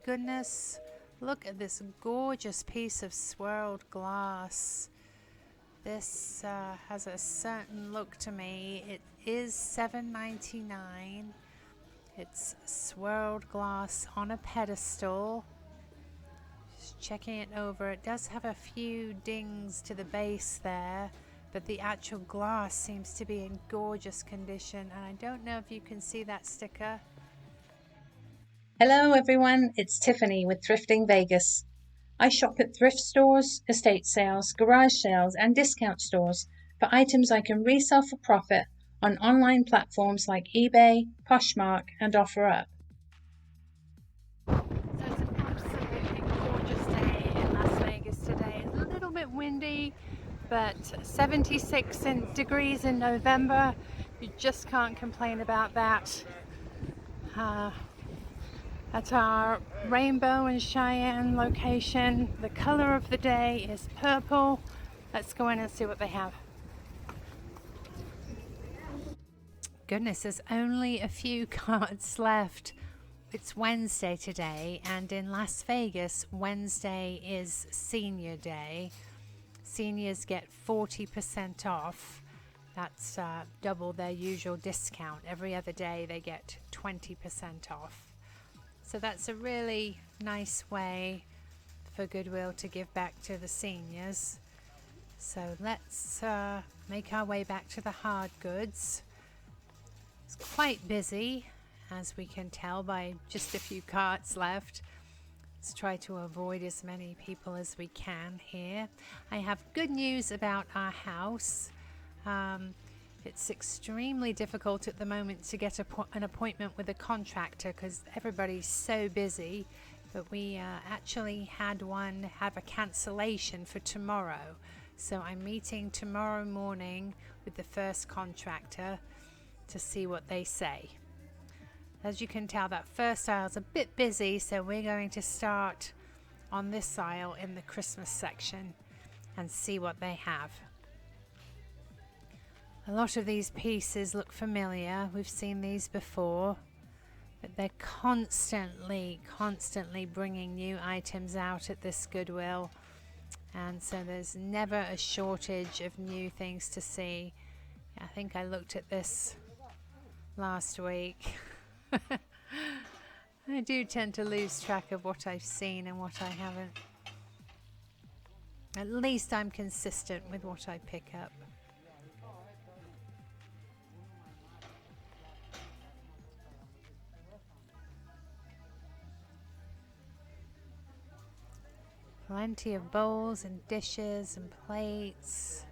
goodness, look at this gorgeous piece of swirled glass. This has a certain look to me. It is $7.99. It's swirled glass on a pedestal. Just checking it over. It does have a few dings to the base there, but the actual glass seems to be in gorgeous condition, and I don't know if you can see that sticker. Hello everyone, it's Tiffany with Thrifting Vegas. I shop at thrift stores, estate sales, garage sales and discount stores for items I can resell for profit on online platforms like eBay, Poshmark and OfferUp. So it's an absolutely gorgeous day in Las Vegas today. It's a little bit windy, but 76 degrees in November. You just can't complain about that. At our Rainbow and Cheyenne location, the color of the day is purple. Let's go in and see what they have. Goodness, there's only a few cards left. It's Wednesday today, and in Las Vegas, Wednesday is Senior Day. Seniors get 40% off. That's double their usual discount. Every other day they get 20% off. So that's a really nice way for Goodwill to give back to the seniors. So let's make our way back to the hard goods. It's quite busy, as we can tell by just a few carts left. Let's try to avoid as many people as we can here. I have good news about our house. It's extremely difficult at the moment to get an appointment with a contractor because everybody's so busy, but we actually had one have a cancellation for tomorrow. So I'm meeting tomorrow morning with the first contractor to see what they say. As you can tell, that first aisle's a bit busy, so we're going to start on this aisle in the Christmas section and see what they have. A lot of these pieces look familiar. We've seen these before, but they're constantly bringing new items out at this Goodwill, and so there's never a shortage of new things to see. I think I looked at this last week. I do tend to lose track of what I've seen and what I haven't. At least I'm consistent with what I pick up. Plenty of bowls and dishes and plates.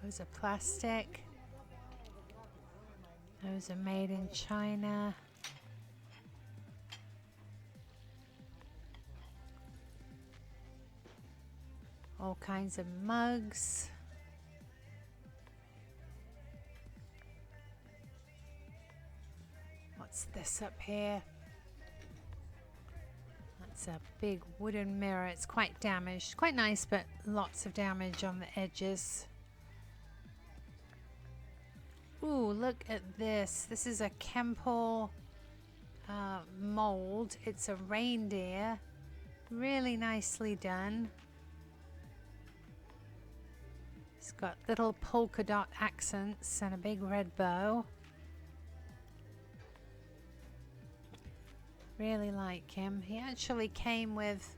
Those are plastic. Those are made in China. All kinds of mugs. What's this up here? It's a big wooden mirror. It's quite damaged. Quite nice, but lots of damage on the edges. Ooh, look at this. This is a Kemple mold. It's a reindeer. Really nicely done. It's got little polka dot accents and a big red bow. Really like him. He actually came with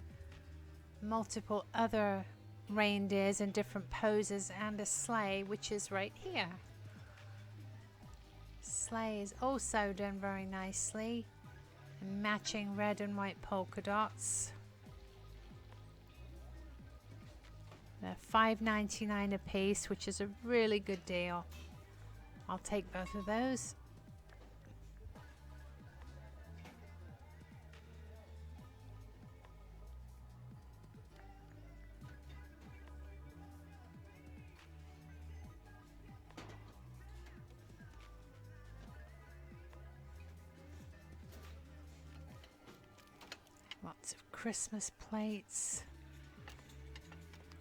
multiple other reindeers in different poses and a sleigh, which is right here. Sleigh is also done very nicely, matching red and white polka dots. They're $5.99 a piece, which is a really good deal. I'll take both of those. Lots of Christmas plates.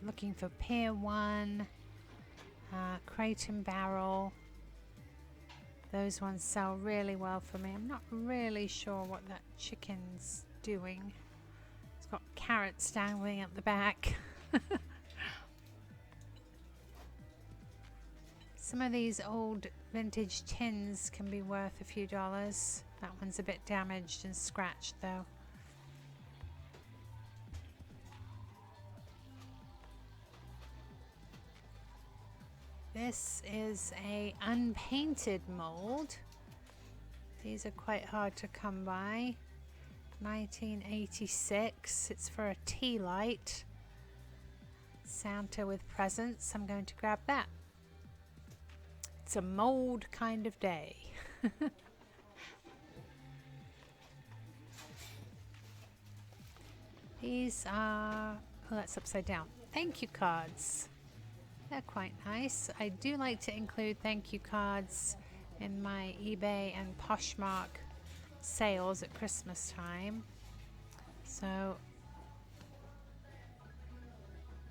Looking for Pier 1, Crate and Barrel. Those ones sell really well for me. I'm not really sure what that chicken's doing. It's got carrots dangling at the back. Some of these old vintage tins can be worth a few dollars. That one's a bit damaged and scratched though. This is a unpainted mold. These are quite hard to come by. 1986. It's for a tea light. Santa with presents. I'm going to grab that. It's a mold kind of day. These are, oh, that's upside down. Thank you cards. They're quite nice. I do like to include thank you cards in my eBay and Poshmark sales at Christmas time. So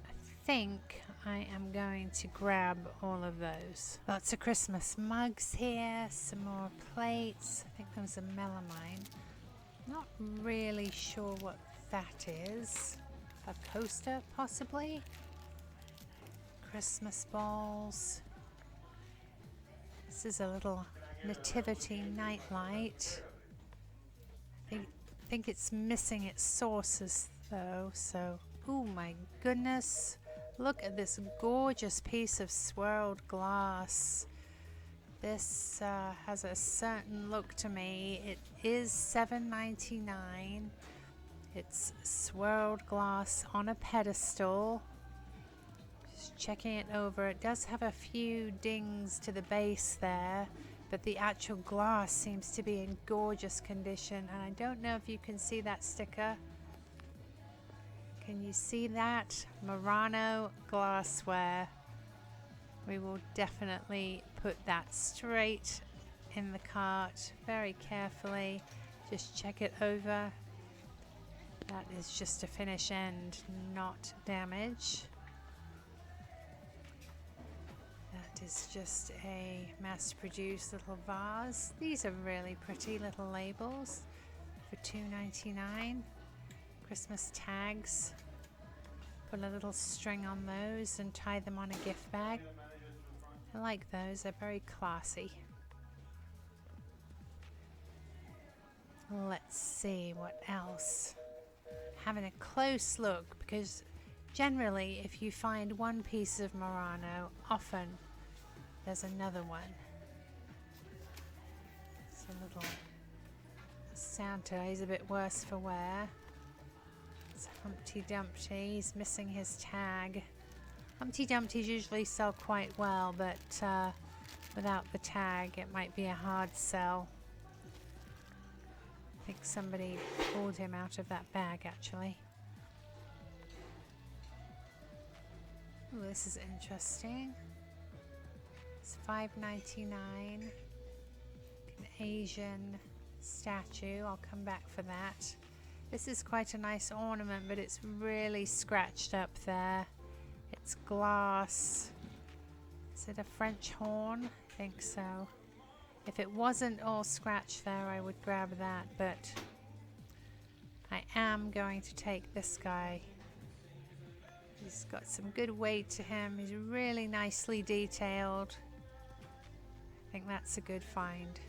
I think I am going to grab all of those. Lots of Christmas mugs here, some more plates. I think those are melamine. Not really sure what that is. A coaster possibly? Christmas balls. This is a little nativity nightlight. I think it's missing its sources though, so oh my goodness. Look at this gorgeous piece of swirled glass. This has a certain look to me. It is $7.99. It's swirled glass on a pedestal. Just checking it over. It does have a few dings to the base there, but the actual glass seems to be in gorgeous condition. And I don't know if you can see that sticker. Can you see that? Murano glassware. We will definitely put that straight in the cart very carefully. Just check it over. That is just a finish end, not damage. That is just a mass-produced little vase. These are really pretty little labels for $2.99. Christmas tags. Put a little string on those and tie them on a gift bag. I like those, they're very classy. Let's see what else. Having a close look, because generally if you find one piece of Murano, often there's another one. It's a little Santa, he's a bit worse for wear. It's Humpty Dumpty, he's missing his tag. Humpty Dumptys usually sell quite well, but without the tag it might be a hard sell. I think somebody pulled him out of that bag actually. Ooh, this is interesting. It's $5.99. An Asian statue. I'll come back for that. This is quite a nice ornament, but it's really scratched up there. It's glass. Is it a French horn? I think so. If it wasn't all scratched there, I would grab that, but I am going to take this guy. He's got some good weight to him. He's really nicely detailed. I think that's a good find.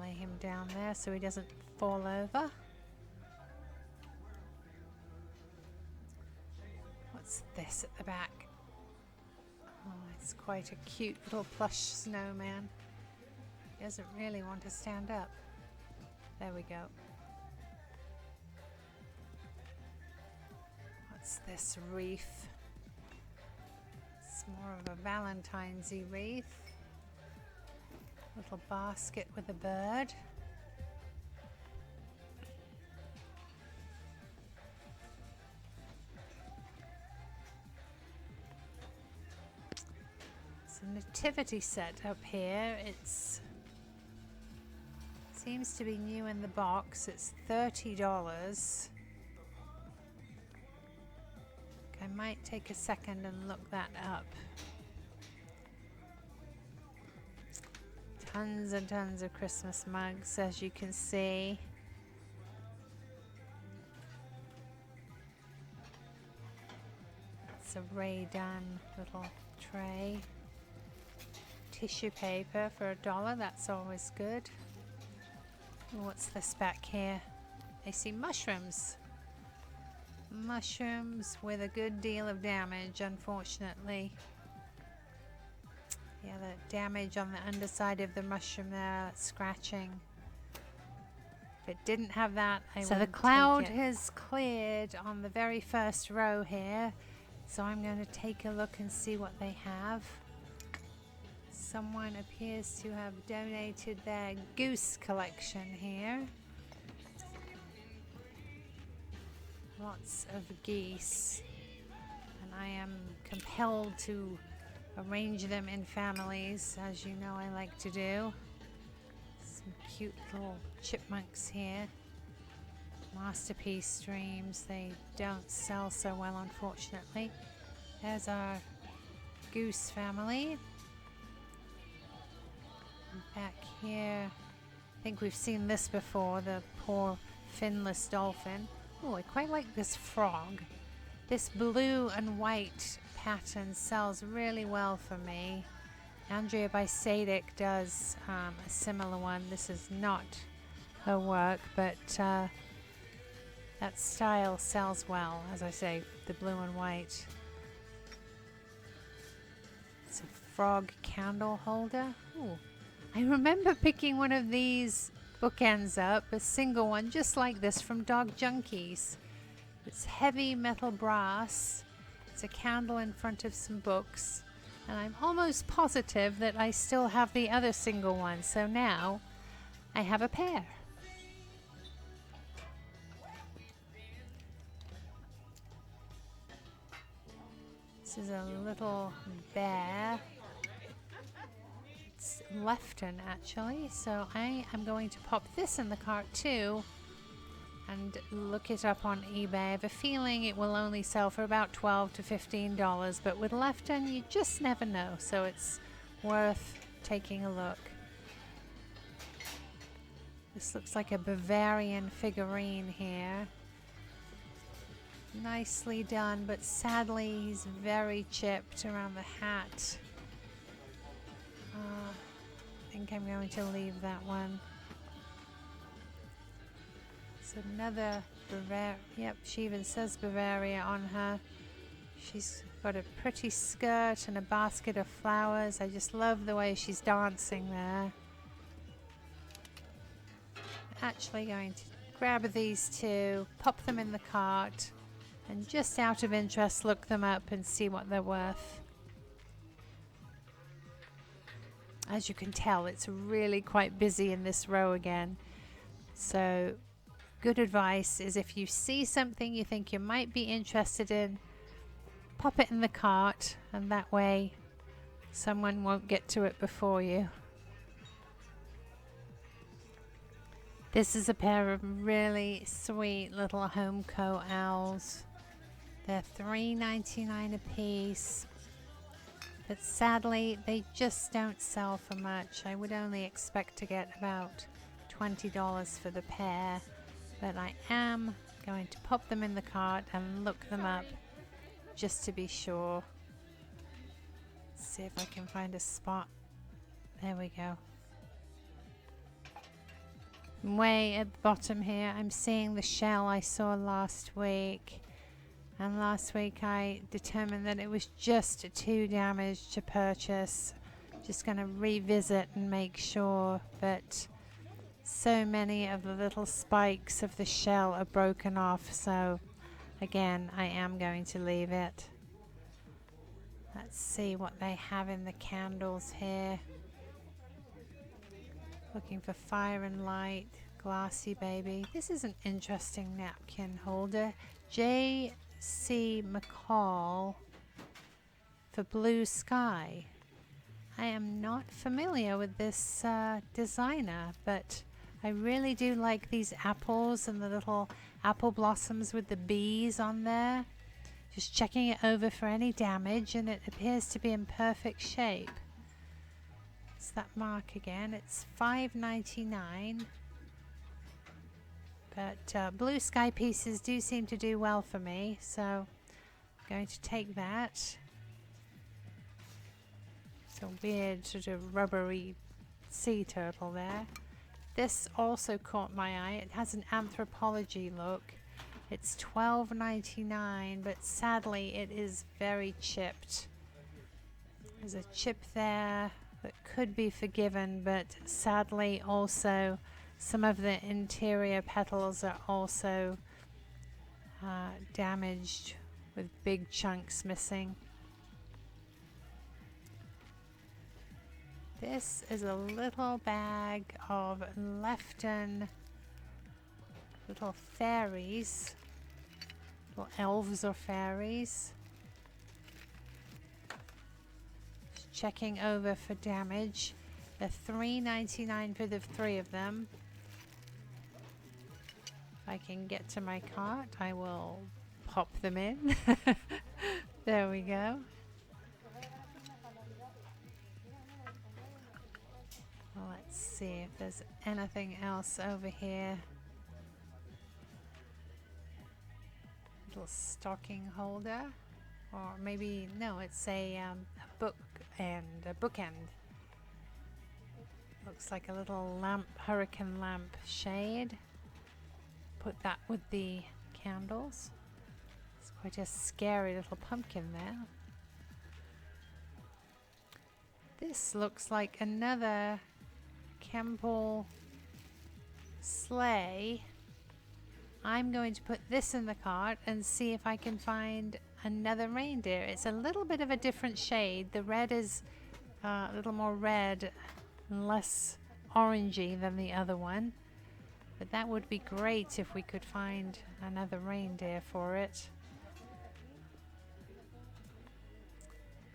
Lay him down there so he doesn't fall over. What's this at the back? Oh, it's quite a cute little plush snowman. He doesn't really want to stand up. There we go. What's this wreath? It's more of a Valentine's-y wreath. Little basket with a bird. It's a nativity set up here. It's seems to be new in the box. It's $30. I might take a second and look that up. Tons and tons of Christmas mugs, as you can see. There's a Ray Dunn little tray. Tissue paper for $1, that's always good. What's this back here? I see mushrooms. Mushrooms with a good deal of damage, unfortunately. Yeah, the damage on the underside of the mushroom there, scratching. If it didn't have that, I would. So the cloud has cleared on the very first row here. So I'm going to take a look and see what they have. Someone appears to have donated their goose collection here. Lots of geese. And I am compelled to arrange them in families, as you know I like to do. Some cute little chipmunks here. Masterpiece streams. They don't sell so well, unfortunately. There's our goose family. Back here, I think we've seen this before, the poor finless dolphin. Oh, I quite like this frog. This blue and white pattern sells really well for me. Andrea by Sadek does a similar one. This is not her work, but that style sells well, as I say, the blue and white. It's a frog candle holder. Ooh. I remember picking one of these bookends up, a single one just like this from Dog Junkies. It's heavy metal brass. It's a candle in front of some books. And I'm almost positive that I still have the other single one. So now I have a pair. This is a little bear. Lefton actually, so I am going to pop this in the cart too and look it up on eBay. I have a feeling it will only sell for about $12 to $15, but with Lefton you just never know, so it's worth taking a look. This looks like a Bavarian figurine here. Nicely done, but sadly he's very chipped around the hat. I think I'm going to leave that one. It's another Bavaria. Yep, she even says Bavaria on her. She's got a pretty skirt and a basket of flowers. I just love the way she's dancing there. Actually going to grab these two, pop them in the cart, and just out of interest look them up and see what they're worth. As you can tell, it's really quite busy in this row again. So good advice is if you see something you think you might be interested in, pop it in the cart, and that way someone won't get to it before you. This is a pair of really sweet little Homeco Owls. They're $3.99 a piece. But sadly, they just don't sell for much. I would only expect to get about $20 for the pair. But I am going to pop them in the cart and look them up just to be sure. Let's see if I can find a spot. There we go. Way at the bottom here, I'm seeing the shell I saw last week. And last week I determined that it was just too damaged to purchase. Just going to revisit and make sure, but so many of the little spikes of the shell are broken off, so again I am going to leave it. Let's see what they have in the candles here. Looking for Fire and Light, Glassy Baby. This is an interesting napkin holder. J.C. McCall for Blue Sky. I am not familiar with this designer, but I really do like these apples and the little apple blossoms with the bees on there. Just checking it over for any damage, and it appears to be in perfect shape. It's that mark again. It's $5.99. But Blue Sky pieces do seem to do well for me, so Going to take that. It's a weird sort of rubbery sea turtle there. This also caught my eye. It has an anthropology look. It's $12.99, but sadly it is very chipped. There's a chip there that could be forgiven, but sadly also some of the interior petals are also damaged with big chunks missing. This is a little bag of Lefton little fairies, little elves or fairies. Just checking over for damage. They're $3.99 for the 3 of them. If I can get to my cart, I will pop them in. There we go. Well, let's see if there's anything else over here. Little stocking holder, or maybe no, it's a book and a bookend. Looks like a little lamp, hurricane lamp shade. Put that with the candles. It's quite a scary little pumpkin there. This looks like another Kemple sleigh. I'm going to put this in the cart and see if I can find another reindeer. It's a little bit of a different shade. The red is a little more red and less orangey than the other one. But that would be great if we could find another reindeer for it.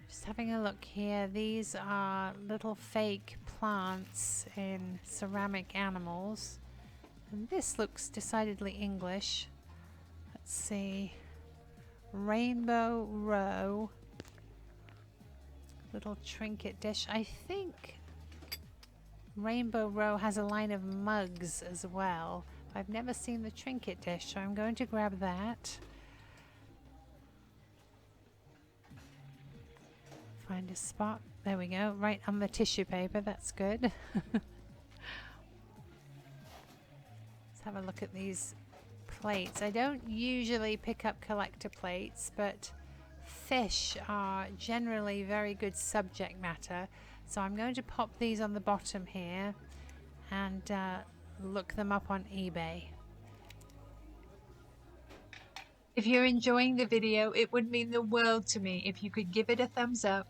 Just having a look here. These are little fake plants in ceramic animals. And this looks decidedly English. Let's see. Rainbow Row. Little trinket dish. I think Rainbow Row has a line of mugs as well. I've never seen the trinket dish, so I'm going to grab that. Find a spot. There we go. Right on the tissue paper. That's good. Let's have a look at these plates. I don't usually pick up collector plates, but fish are generally very good subject matter. So I'm going to pop these on the bottom here and look them up on eBay. If you're enjoying the video, it would mean the world to me if you could give it a thumbs up,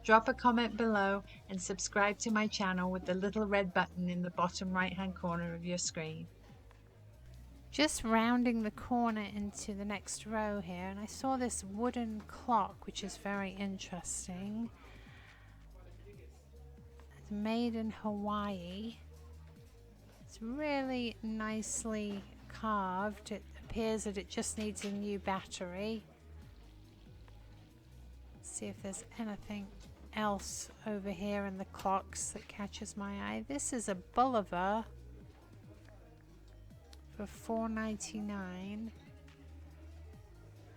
drop a comment below, and subscribe to my channel with the little red button in the bottom right hand corner of your screen. Just rounding the corner into the next row here, and I saw this wooden clock, which is very interesting. It's made in Hawaii. It's really nicely carved. It appears that it just needs a new battery. Let's see if there's anything else over here in the clocks that catches my eye. This is a Bolivar for $4.99.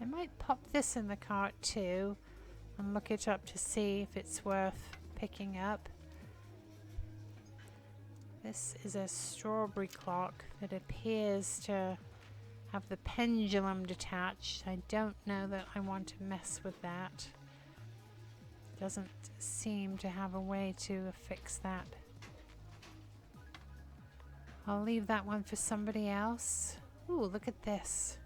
I might pop this in the cart too and look it up to see if it's worth picking up. This is a strawberry clock that appears to have the pendulum detached. I don't know that I want to mess with that. Doesn't seem to have a way to fix that. I'll leave that one for somebody else. Ooh, look at this.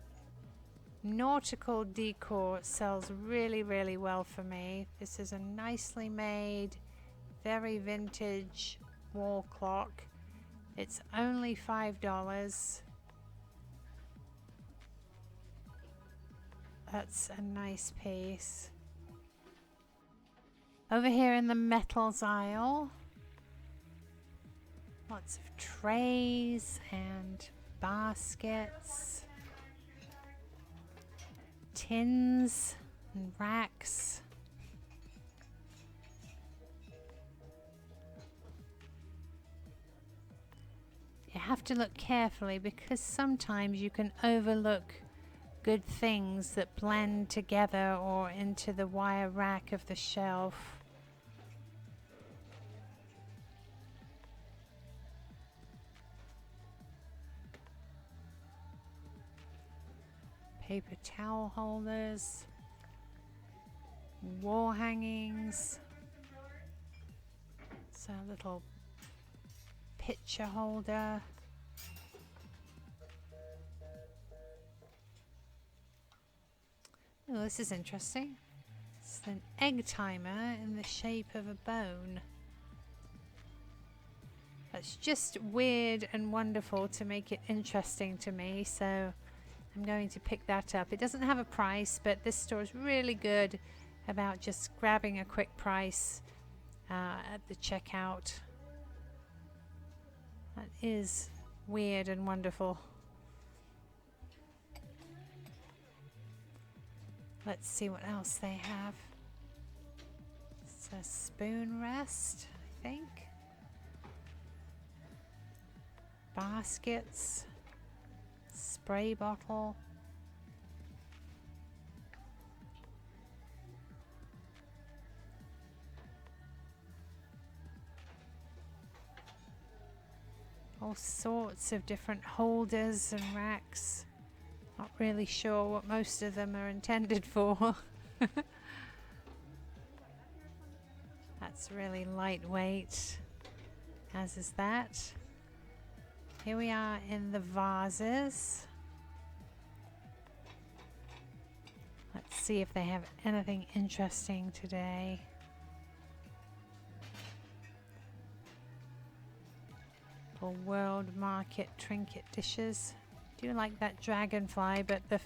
Nautical decor sells really, really well for me. This is a nicely made, very vintage wall clock. It's only $5. That's a nice piece. Over here in the metals aisle, lots of trays and baskets, tins and racks. You have to look carefully because sometimes you can overlook good things that blend together or into the wire rack of the shelf. Paper towel holders, wall hangings, it's a little picture holder. Oh, this is interesting. It's an egg timer in the shape of a bone. That's just weird and wonderful to make it interesting to me, so I'm going to pick that up. It doesn't have a price, but this store is really good about just grabbing a quick price at the checkout. That is weird and wonderful. Let's see what else they have. It's a spoon rest, I think. Baskets. Spray bottle. All sorts of different holders and racks. Not really sure what most of them are intended for. That's really lightweight, as is that. Here we are in the vases. Let's see if they have anything interesting today. For World Market trinket dishes. Do like that dragonfly, but the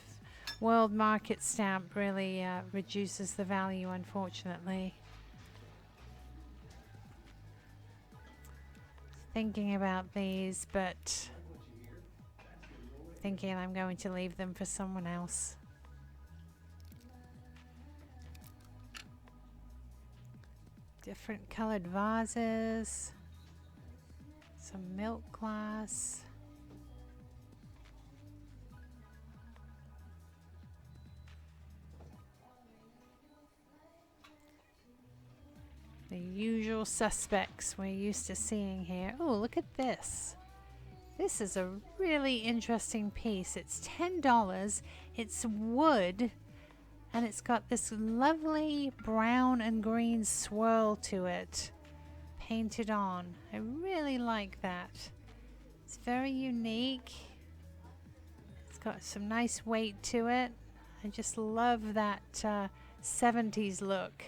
World Market stamp really reduces the value, unfortunately. Thinking about these, but thinking I'm going to leave them for someone else. Different colored vases, some milk glass. The usual suspects we're used to seeing here. Oh, look at this. This is a really interesting piece. It's $10. It's wood, and it's got this lovely brown and green swirl to it, painted on. I really like that. It's very unique. It's got some nice weight to it. I just love that 70s look.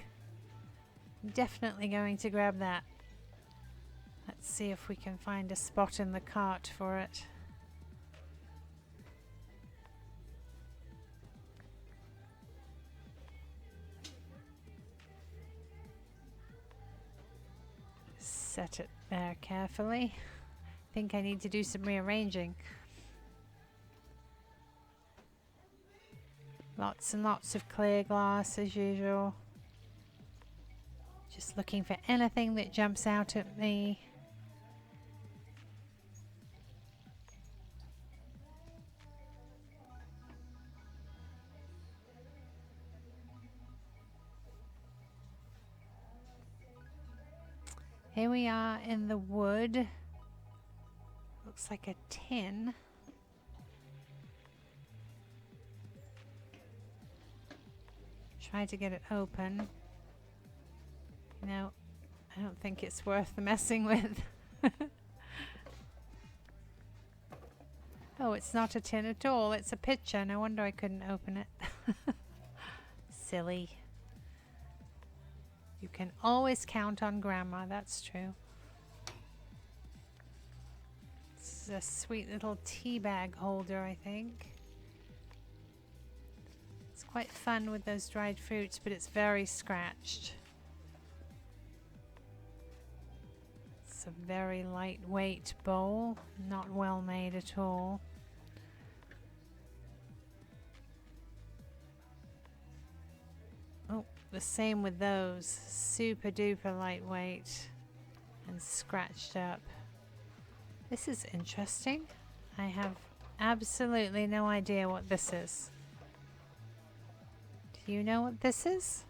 I'm definitely going to grab that. Let's see if we can find a spot in the cart for it. Set it there carefully. I think I need to do some rearranging. Lots and lots of clear glass as usual. Just looking for anything that jumps out at me. Here we are in the wood. Looks like a tin. Try to get it open. No, I don't think it's worth messing with. Oh, it's not a tin at all. It's a pitcher. No wonder I couldn't open it. Silly. You can always count on Grandma, that's true. This is a sweet little tea bag holder, I think. It's quite fun with those dried fruits, but it's very scratched. It's a very lightweight bowl, not well made at all. Oh, the same with those. Super duper lightweight and scratched up. This is interesting. I have absolutely no idea what this is. Do you know what this is?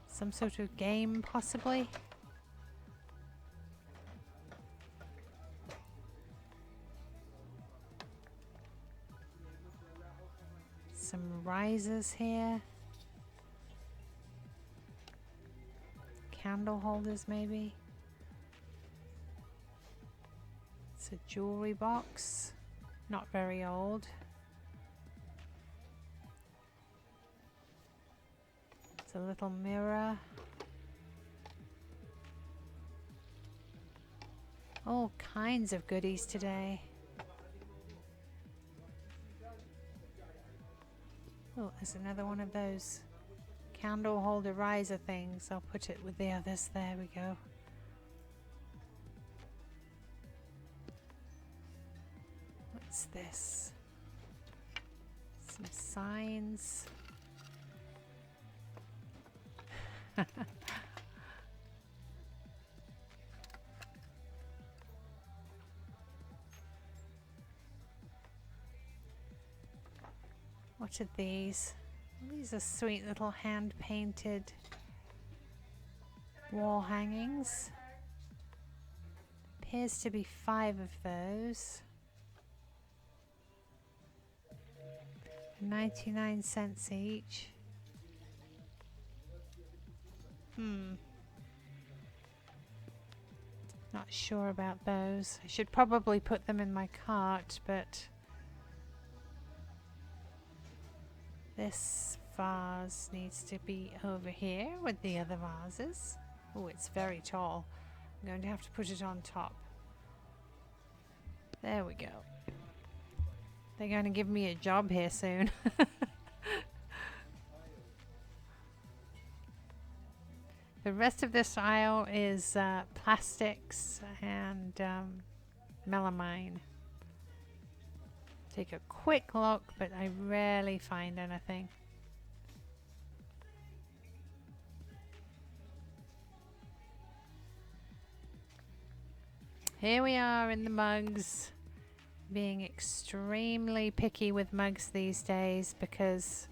Some sort of game, possibly? Some risers here. Candle holders, maybe. It's a jewelry box. Not very old. It's a little mirror. All kinds of goodies today. Oh, there's another one of those candle holder riser things. I'll put it with the others. There we go. What's this? Some signs. What are these? These are sweet little hand-painted wall hangings. Appears to be 5 of those. 99 cents each. Not sure about those. I should probably put them in my cart, but this vase needs to be over here with the other vases. Oh, it's very tall. I'm going to have to put it on top. There we go. They're going to give me a job here soon. The rest of this aisle is plastics and melamine. Take a quick look, but I rarely find anything. Here we are in the mugs, being extremely picky with mugs these days because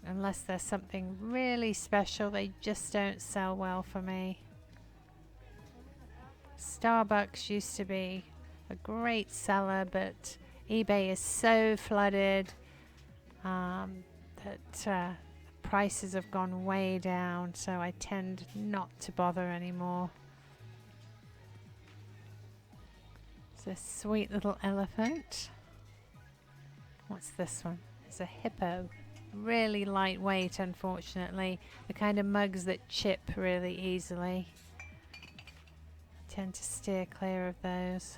unless there's something really special, they just don't sell well for me. Starbucks used to be a great seller, but eBay is so flooded that prices have gone way down, so I tend not to bother anymore. It's a sweet little elephant. What's this one? It's a hippo. Really lightweight, unfortunately. The kind of mugs that chip really easily. Tend to steer clear of those.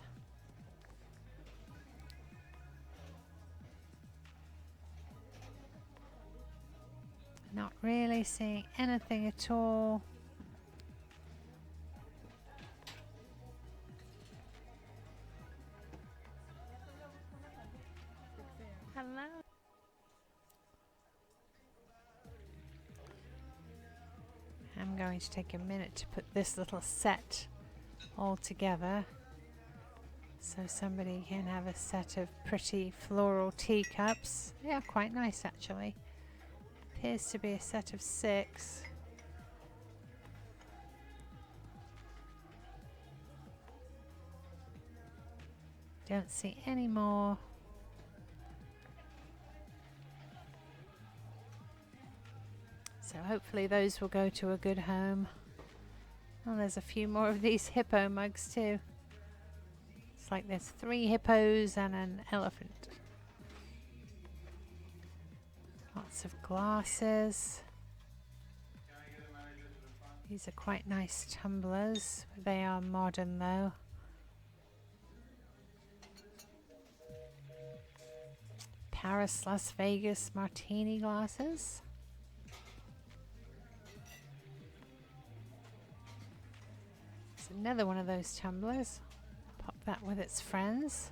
Not really seeing anything at all. Hello. I'm going to take a minute to put this little set all together so somebody can have a set of pretty floral teacups. They are quite nice actually. Appears to be a set of 6. Don't see any more. So hopefully those will go to a good home. Oh, there's a few more of these hippo mugs too. It's like there's 3 hippos and an elephant. Lots of glasses. These are quite nice tumblers. They are modern though. Paris, Las Vegas martini glasses. Another one of those tumblers. Pop that with its friends.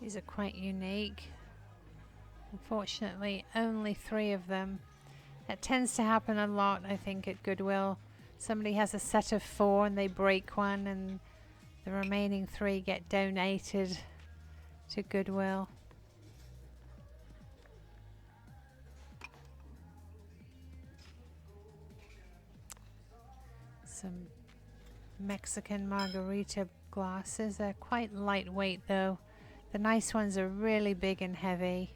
These are quite unique. Unfortunately, only 3 of them. That tends to happen a lot, I think, at Goodwill. Somebody has a set of 4 and they break one and The remaining 3 get donated to Goodwill. Some Mexican Margarita glasses. They're quite lightweight though. The nice ones are really big and heavy.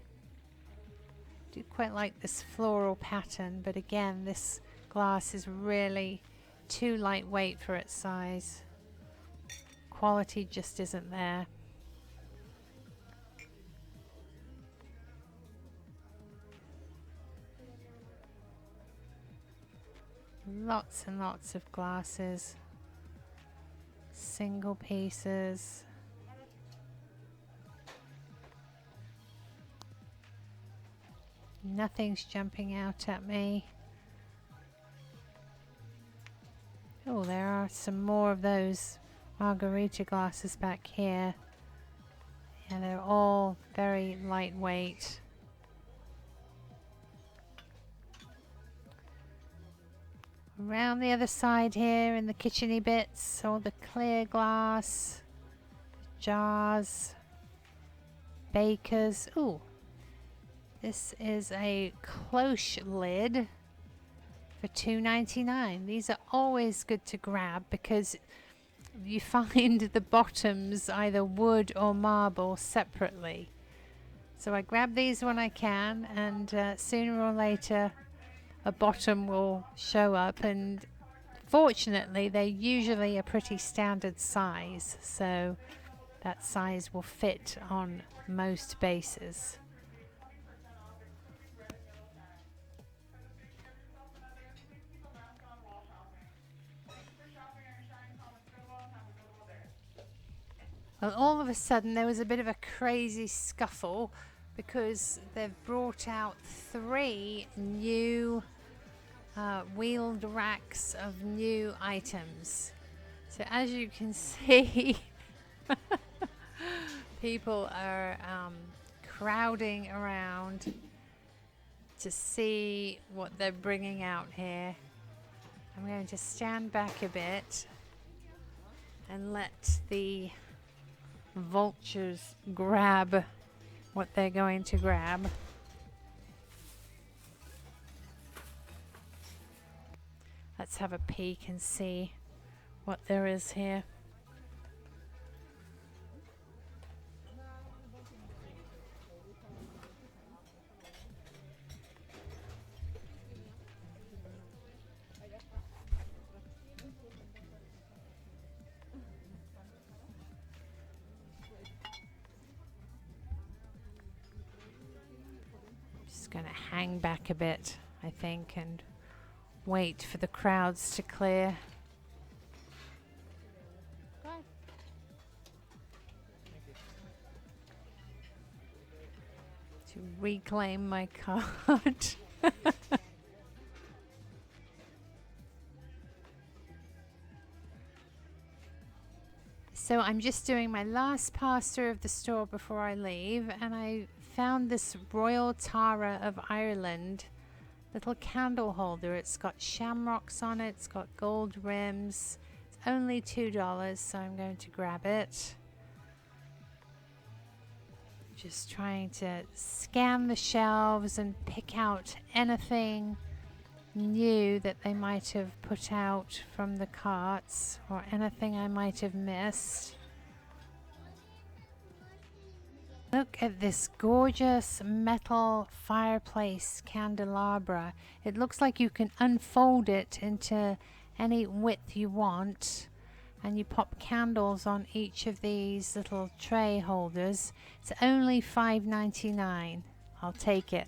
I do quite like this floral pattern, but again, this glass is really too lightweight for its size. Quality just isn't there. Lots and lots of glasses. Single pieces. Nothing's jumping out at me. Oh, there are some more of those Margarita glasses back here. Yeah, they're all very lightweight. Around the other side here in the kitcheny bits, all the clear glass, jars, bakers. Ooh, this is a Cloche lid for $2.99. These are always good to grab because you find the bottoms either wood or marble separately. So I grab these when I can, and sooner or later a bottom will show up, and fortunately they're usually a pretty standard size, so that size will fit on most bases. Well, all of a sudden there was a bit of a crazy scuffle because they've brought out 3 new wheeled racks of new items. So as you can see, people are crowding around to see what they're bringing out here. I'm going to stand back a bit and let the vultures grab what they're going to grab. Let's have a peek and see what there is here. Just going to hang back a bit, I think, and wait for the crowds to clear. To reclaim my card. So I'm just doing my last pass through of the store before I leave, and I found this Royal Tara of Ireland little candle holder. It's got shamrocks on it, it's got gold rims. It's only $2, so I'm going to grab it. Just trying to scan the shelves and pick out anything new that they might have put out from the carts or anything I might have missed. Look at this gorgeous metal fireplace candelabra. It looks like you can unfold it into any width you want, and you pop candles on each of these little tray holders. It's only $5.99. I'll take it.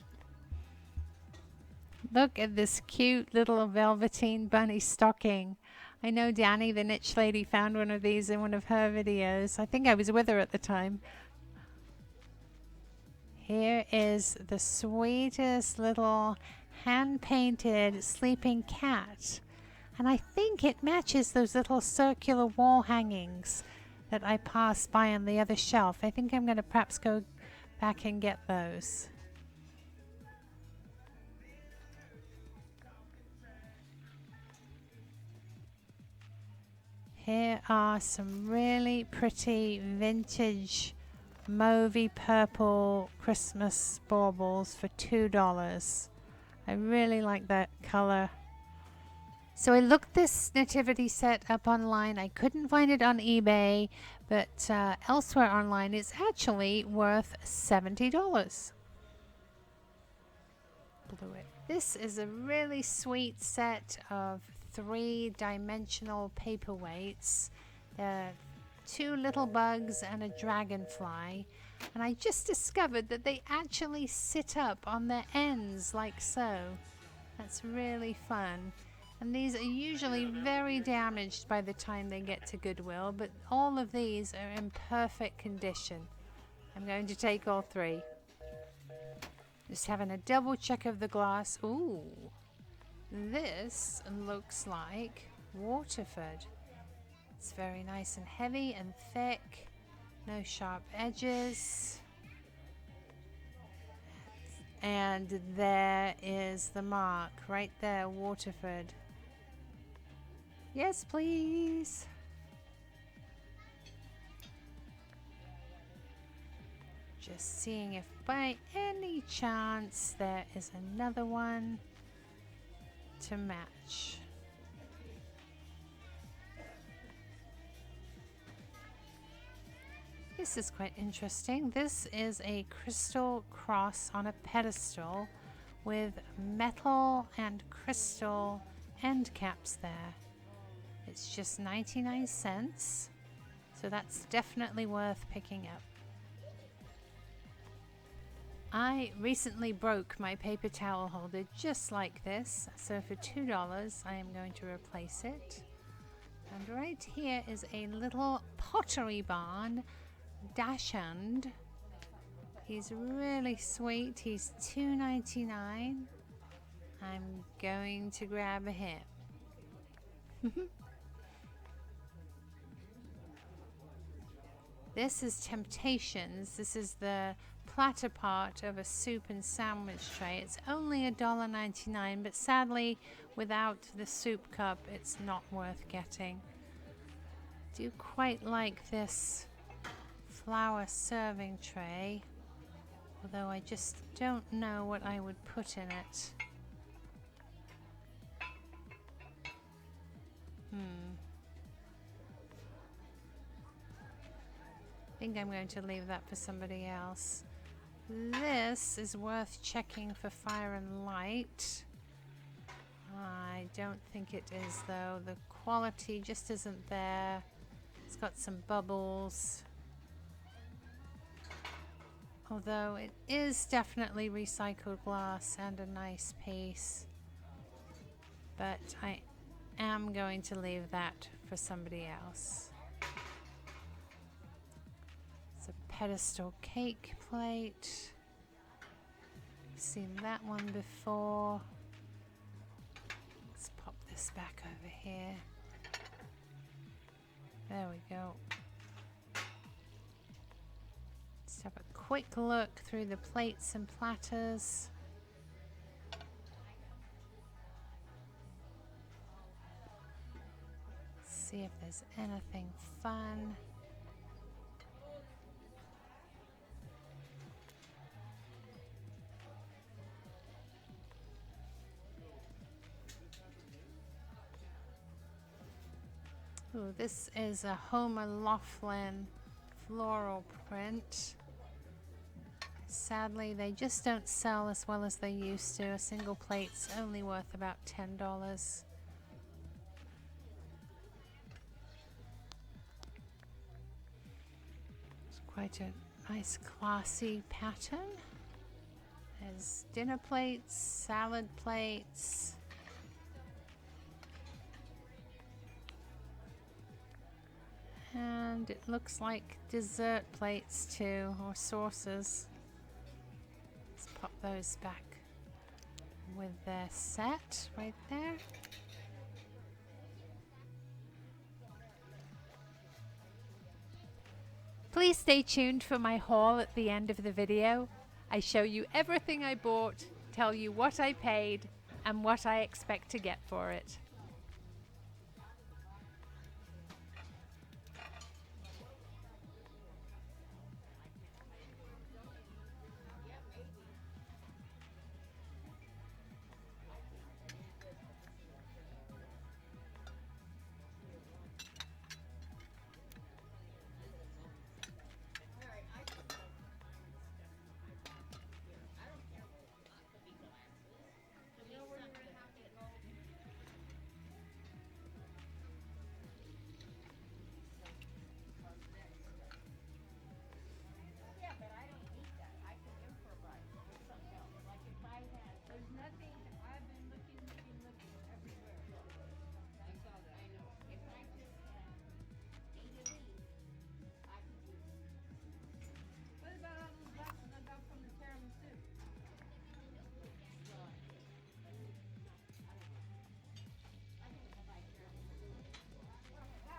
Look at this cute little Velveteen bunny stocking. I know Danny, the niche lady, found one of these in one of her videos. I think I was with her at the time. Here is the sweetest little hand-painted sleeping cat. And I think it matches those little circular wall hangings that I passed by on the other shelf. I think I'm going to perhaps go back and get those. Here are some really pretty vintage mauvey purple Christmas baubles for $2. I really like that color. So I looked this nativity set up online. I couldn't find it on eBay, but elsewhere online it's actually worth $70. Blew it. This is a really sweet set of 3-dimensional paperweights. There are 2 little bugs and a dragonfly, and I just discovered that they actually sit up on their ends like so. That's really fun. And these are usually very damaged by the time they get to Goodwill, but all of these are in perfect condition. I'm going to take all 3. Just having a double check of the glass. Ooh, this looks like Waterford. It's very nice and heavy and thick. No sharp edges. And there is the mark right there, Waterford. Yes, please. Just seeing if by any chance there is another one to match. This is quite interesting. This is a crystal cross on a pedestal with metal and crystal end caps there. It's just 99 cents, so that's definitely worth picking up. I recently broke my paper towel holder just like this, so for $2 I am going to replace it. And right here is a little Pottery Barn Dacshund. He's really sweet. He's $2.99. I'm going to grab him. This is Temptations. This is the platter part of a soup and sandwich tray. It's only $1.99, but sadly without the soup cup it's not worth getting. I do quite like this flower serving tray, although I just don't know what I would put in it. I think I'm going to leave that for somebody else. This is worth checking for fire and light. I don't think it is though. The quality just isn't there. It's got some bubbles. Although it is definitely recycled glass and a nice piece. But I am going to leave that for somebody else. It's a pedestal cake plate. I've seen that one before. Let's pop this back over here. There we go. Let's have a quick look through the plates and platters. See if there's anything fun. Ooh, this is a Homer Laughlin floral print. Sadly, they just don't sell as well as they used to. A single plate's only worth about $10. It's quite a nice classy pattern. There's dinner plates, salad plates. And it looks like dessert plates too, or saucers. Let's pop those back with their set right there. Please stay tuned for my haul at the end of the video. I show you everything I bought, tell you what I paid, and what I expect to get for it.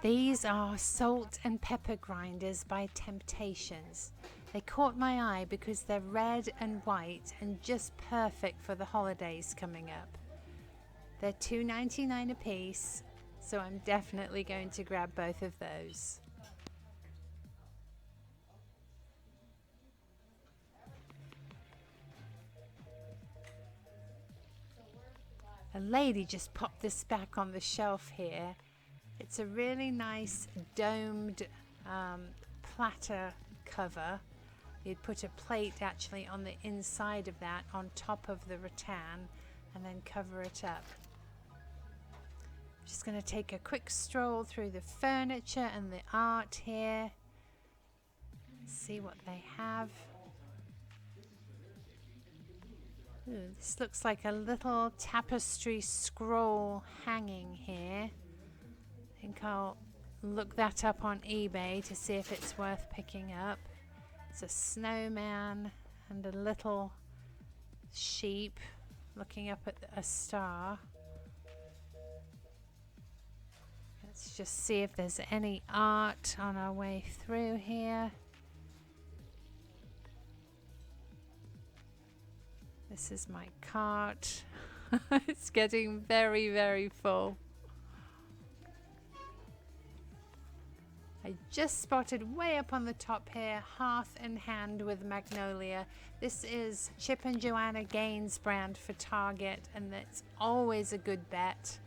These are salt and pepper grinders by Temptations. They caught my eye because they're red and white and just perfect for the holidays coming up. They're $2.99 a piece, so I'm definitely going to grab both of those. A lady just popped this back on the shelf here. It's a really nice domed platter cover. You'd put a plate actually on the inside of that on top of the rattan and then cover it up. Just going to take a quick stroll through the furniture and the art here. See what they have. Ooh, this looks like a little tapestry scroll hanging here. I think I'll look that up on eBay to see if it's worth picking up. It's a snowman and a little sheep looking up at a star. Let's just see if there's any art on our way through here. This is my cart. It's getting very, very full. I just spotted way up on the top here, Hearth and Hand with Magnolia. This is Chip and Joanna Gaines brand for Target, and that's always a good bet.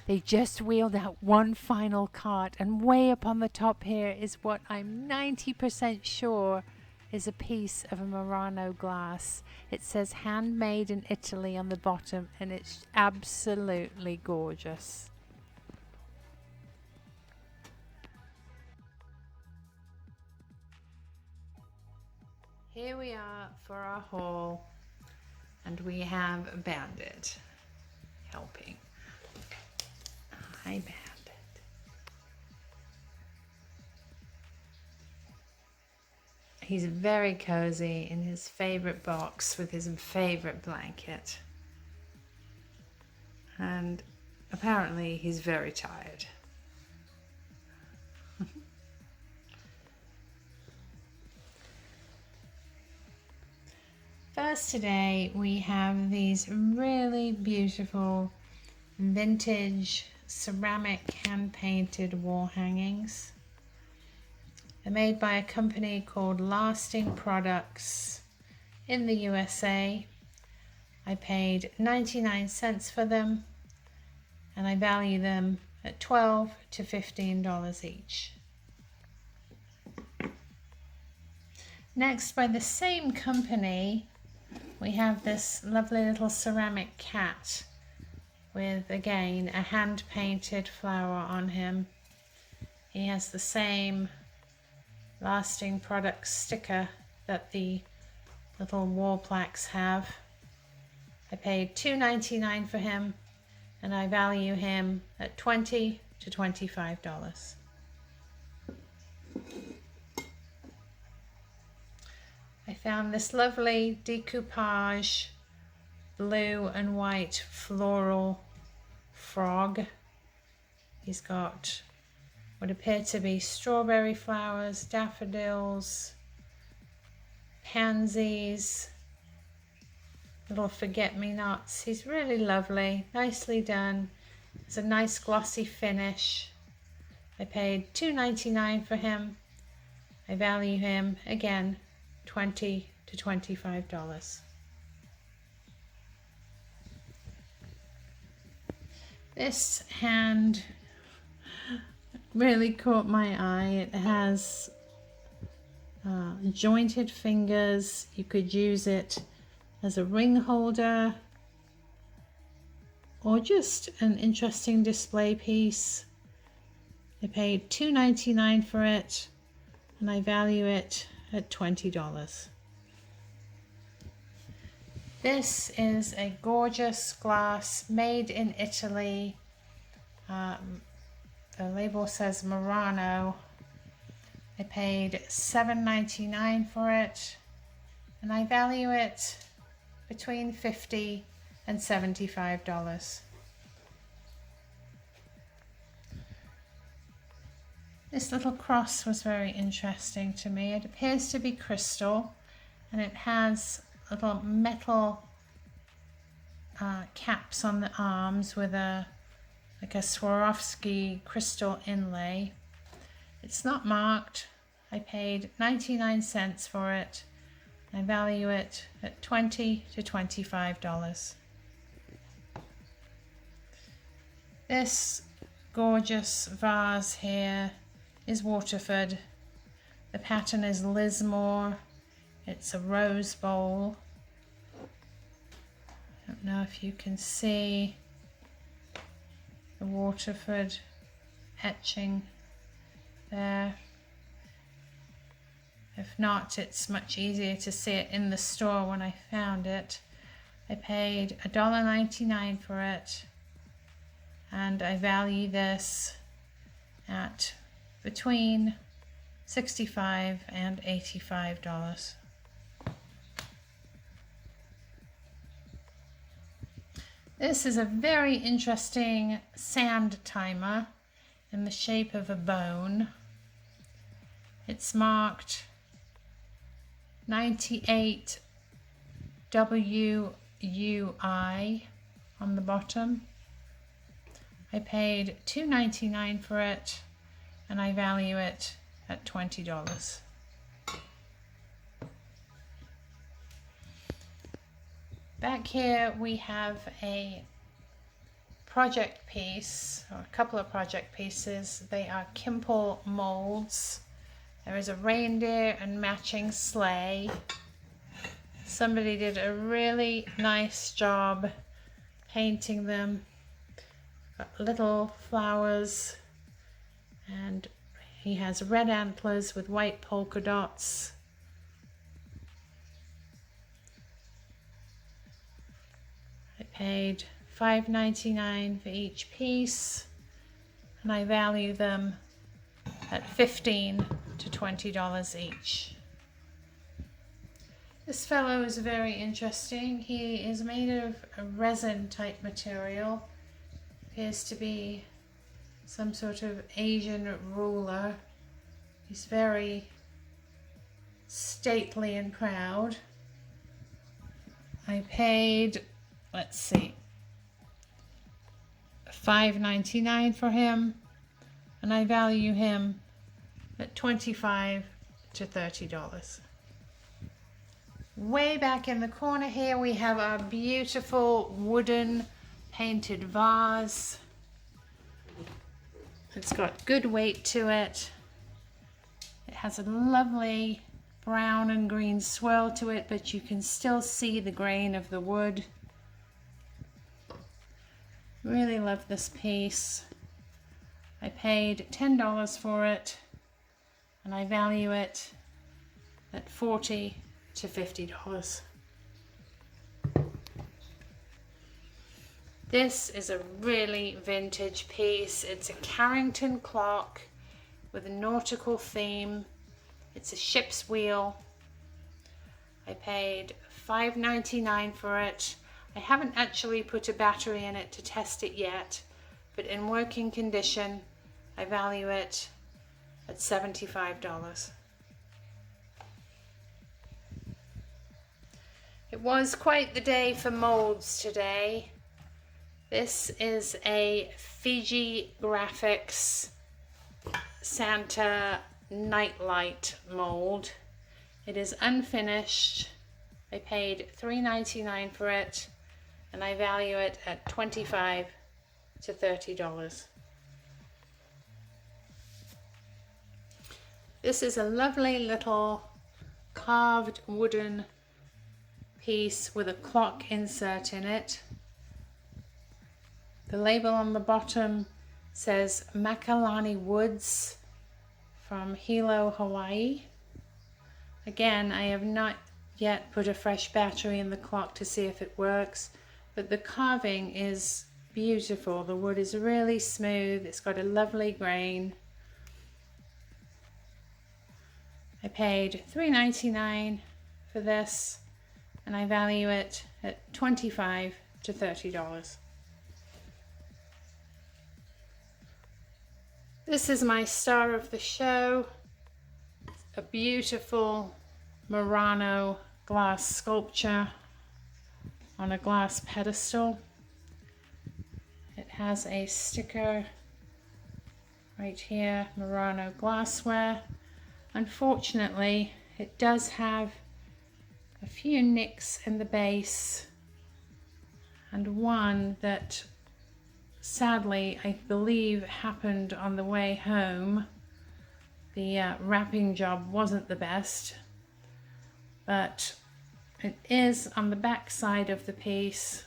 They just wheeled out one final cart, and way up on the top here is what I'm 90% sure is a piece of a Murano glass. It says handmade in Italy on the bottom, and it's absolutely gorgeous. Here we are for our haul, and we have Bandit helping. Hi, Bandit. He's very cozy in his favorite box with his favorite blanket. And apparently he's very tired. First today we have these really beautiful vintage ceramic hand-painted wall hangings. They're made by a company called Lasting Products in the USA. I paid 99 cents for them, and I value them at $12 to $15 each. Next, by the same company, we have this lovely little ceramic cat with, again, a hand-painted flower on him. He has the same Lasting Products sticker that the little wall plaques have. I paid $2.99 for him, and I value him at $20 to $25. I found this lovely decoupage blue and white floral frog. He's got what appear to be strawberry flowers, daffodils, pansies, little forget-me-nots. He's really lovely, nicely done. It's a nice glossy finish. I paid $2.99 for him. I value him, again, $20 to $25. This hand really caught my eye. It has jointed fingers. You could use it as a ring holder or just an interesting display piece. I paid $2.99 for it, and I value it at $20. This is a gorgeous glass made in Italy. The label says Murano. I paid $7.99 for it, and I value it between $50 and $75. This little cross was very interesting to me. It appears to be crystal, and it has little metal caps on the arms with like a Swarovski crystal inlay. It's not marked. I paid 99 cents for it. I value it at $20 to $25. This gorgeous vase here is Waterford. The pattern is Lismore. It's a rose bowl. I don't know if you can see the Waterford etching there. If not, it's much easier to see it in the store when I found it. I paid $1.99 for it, and I value this at between $65 and $85. This is a very interesting sand timer in the shape of a bone. It's marked 98 WUI on the bottom. I paid $2.99 for it, and I value it at $20. Back here we have a project piece, or a couple of project pieces. They are Kimple molds. There is a reindeer and matching sleigh. Somebody did a really nice job painting them. Got little flowers, and he has red antlers with white polka dots. I paid $5.99 for each piece, and I value them at $15 to $20 each. This fellow is very interesting. He is made of a resin type material. Appears to be some sort of Asian ruler. He's very stately and proud. I paid, let's see, $5.99 for him, and I value him at $25 to $30. Way back in the corner here we have our beautiful wooden painted vase. It's got good weight to it. It has a lovely brown and green swirl to it, but you can still see the grain of the wood. Really love this piece. I paid $10 for it, and I value it at $40 to $50. This is a really vintage piece. It's a Carrington Clock with a nautical theme. It's a ship's wheel. I paid $5.99 for it. I haven't actually put a battery in it to test it yet, but in working condition, I value it at $75. It was quite the day for molds today. This is a Fiji Graphics Santa Nightlight mold. It is unfinished. I paid $3.99 for it, and I value it at $25 to $30. This is a lovely little carved wooden piece with a clock insert in it. The label on the bottom says Makalani Woods from Hilo, Hawaii. Again, I have not yet put a fresh battery in the clock to see if it works, but the carving is beautiful. The wood is really smooth. It's got a lovely grain. I paid $3.99 for this, and I value it at $25 to $30. This is my star of the show, a beautiful Murano glass sculpture on a glass pedestal. It has a sticker right here, Murano glassware. Unfortunately, it does have a few nicks in the base and one that sadly I believe happened on the way home. The wrapping job wasn't the best, but it is on the back side of the piece,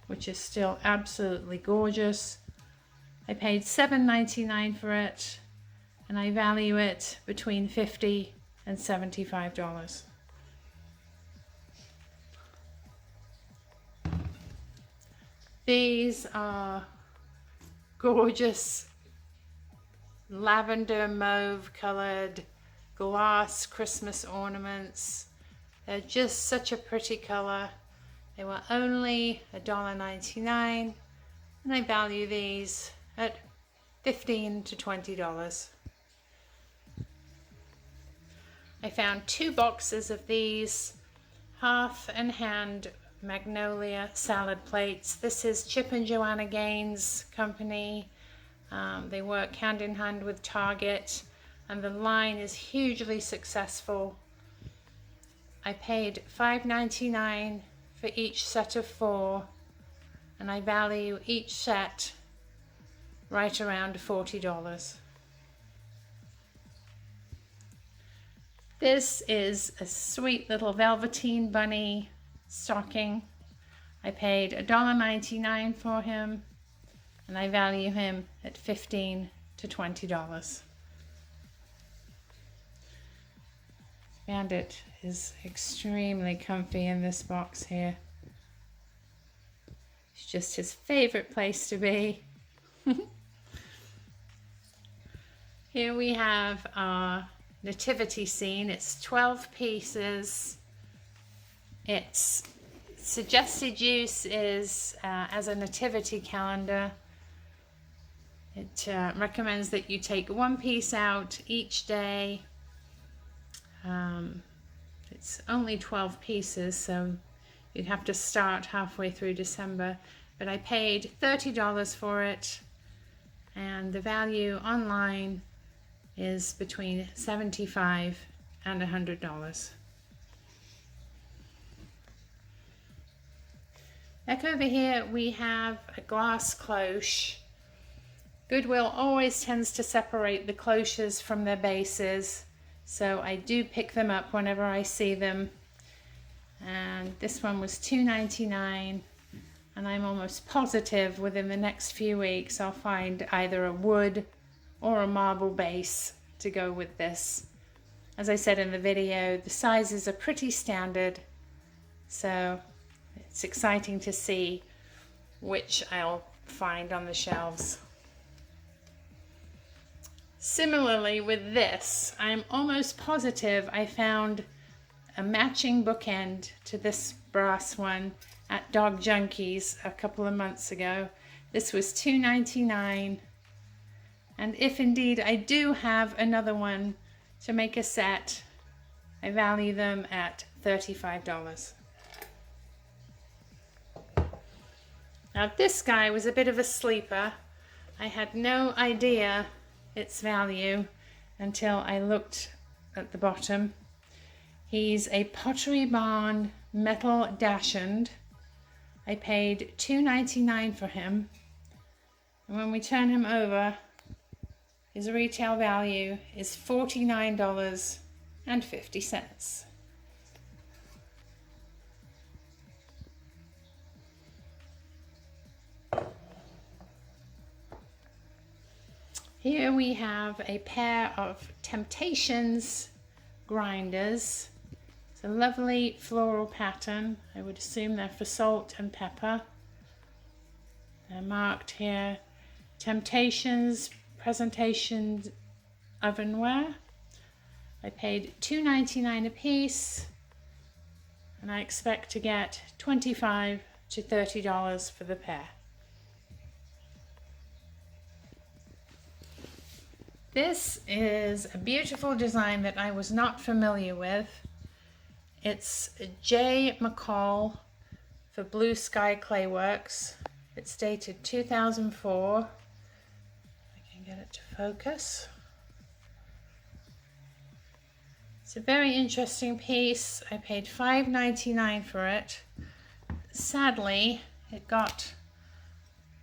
which is still absolutely gorgeous. I paid $7.99 for it, and I value it between $50 and $75. These are gorgeous lavender mauve colored glass Christmas ornaments. They're just such a pretty color. They were only $1.99, and I value these at $15 to $20. I found 2 boxes of these Hearth and Hand Magnolia salad plates. This is Chip and Joanna Gaines' company. They work hand in hand with Target, and the line is hugely successful. I paid $5.99 for each set of 4, and I value each set right around $40. This is a sweet little Velveteen bunny stocking. I paid $1.99 for him, and I value him at $15 to $20. Bandit is extremely comfy in this box here. It's just his favorite place to be. Here we have our Nativity Scene. It's 12 pieces. Its suggested use is as a nativity calendar. It recommends that you take 1 piece out each day. It's only 12 pieces, so you'd have to start halfway through December. But I paid $30 for it, and the value online is between $75 and $100. Back over here we have a glass cloche. Goodwill always tends to separate the cloches from their bases, so I do pick them up whenever I see them. And this one was $2.99, and I'm almost positive within the next few weeks I'll find either a wood or a marble base to go with this. As I said in the video, the sizes are pretty standard, so it's exciting to see which I'll find on the shelves. Similarly with this, I'm almost positive I found a matching bookend to this brass one at Dog Junkies a couple of months ago. This was $2.99, and if indeed I do have another one to make a set, I value them at $35. Now this guy was a bit of a sleeper. I had no idea its value until I looked at the bottom. He's a Pottery Barn Metal Dacshund. I paid $2.99 for him, and when we turn him over, his retail value is $49.50. Here we have a pair of Temptations grinders. It's a lovely floral pattern. I would assume they're for salt and pepper. They're marked here, Temptations Presentation Ovenware. I paid $2.99 a piece, and I expect to get $25 to $30 for the pair. This is a beautiful design that I was not familiar with. It's J. McCall for Blue Sky Clayworks. It's dated 2004. I can get it to focus. It's a very interesting piece. I paid $5.99 for it. Sadly, it got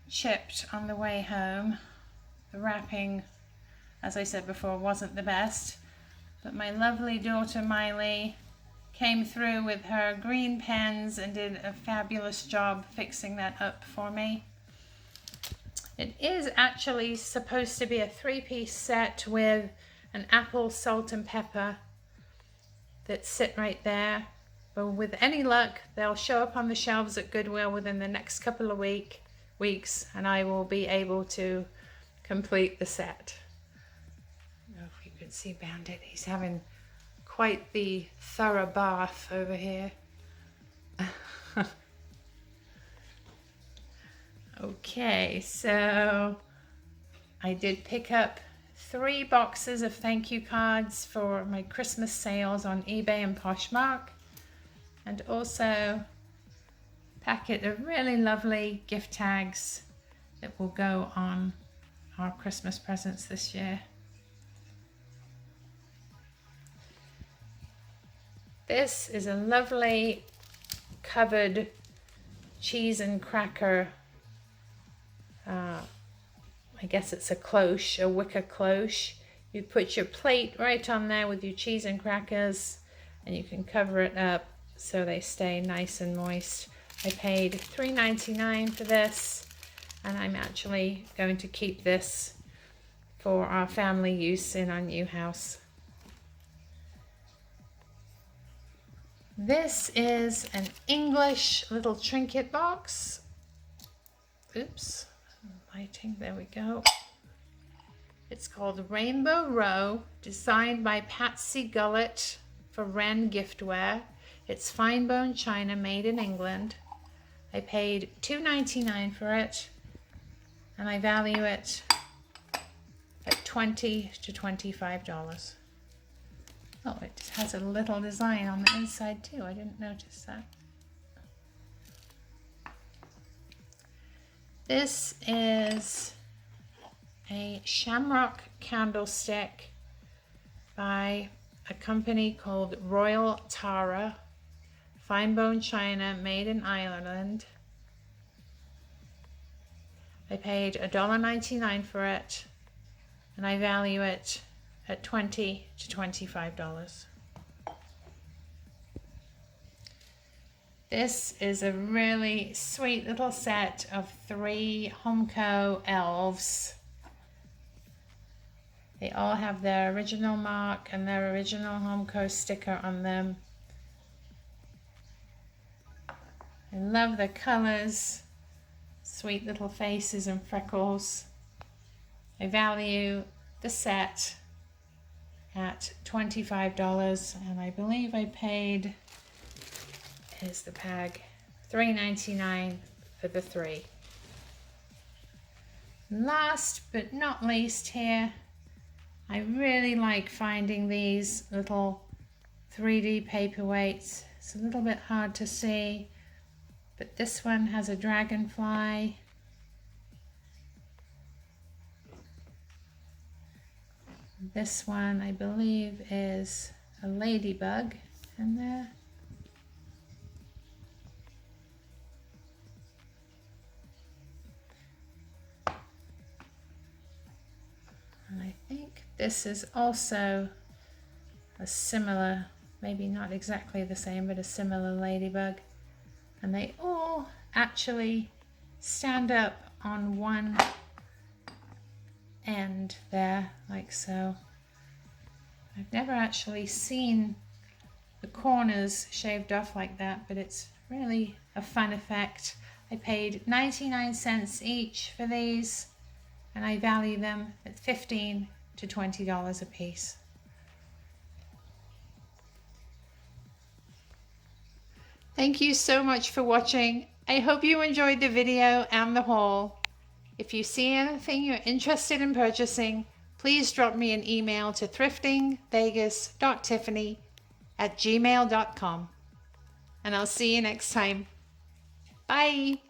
chipped on the way home. The wrapping, as I said before, wasn't the best, but my lovely daughter Miley came through with her green pens and did a fabulous job fixing that up for me. It is actually supposed to be a three-piece set with an apple, salt and pepper that sit right there, but with any luck they'll show up on the shelves at Goodwill within the next couple of weeks, and I will be able to complete the set. I don't know if you can see Bandit. He's having quite the thorough bath over here. Okay, so I did pick up 3 boxes of thank you cards for my Christmas sales on eBay and Poshmark, and also a packet of really lovely gift tags that will go on our Christmas presents this year. This is a lovely covered cheese and cracker, I guess it's a cloche, a wicker cloche. You put your plate right on there with your cheese and crackers, and you can cover it up so they stay nice and moist. I paid $3.99 for this, and I'm actually going to keep this for our family use in our new house. This is an English little trinket box. Oops, lighting, there we go. It's called Rainbow Row, designed by Patsy Gullett for Wren Giftware. It's fine bone china made in England. I paid $2.99 for it, and I value it at $20 to $25. Oh, it has a little design on the inside too. I didn't notice that. This is a Shamrock Candlestick by a company called Royal Tara. Fine bone china made in Ireland. I paid $1.99 for it, and I value it at $20 to $25. This is a really sweet little set of 3 Homeco Elves. They all have their original mark and their original Homeco sticker on them. I love the colors, sweet little faces and freckles. I value the set at $25, and I believe I paid, here's the bag, $3.99 for the 3. Last but not least here, I really like finding these little 3D paperweights. It's a little bit hard to see, but this one has a dragonfly. This one, I believe, is a ladybug in there. And I think this is also a similar, maybe not exactly the same, but a similar ladybug. And they all actually stand up on one end there, like so. I've never actually seen the corners shaved off like that, but it's really a fun effect. I paid 99 cents each for these, and I value them at $15 to $20 a piece. Thank you so much for watching. I hope you enjoyed the video and the haul. If you see anything you're interested in purchasing, please drop me an email to thriftingvegas.tiffany@gmail.com. And I'll see you next time. Bye.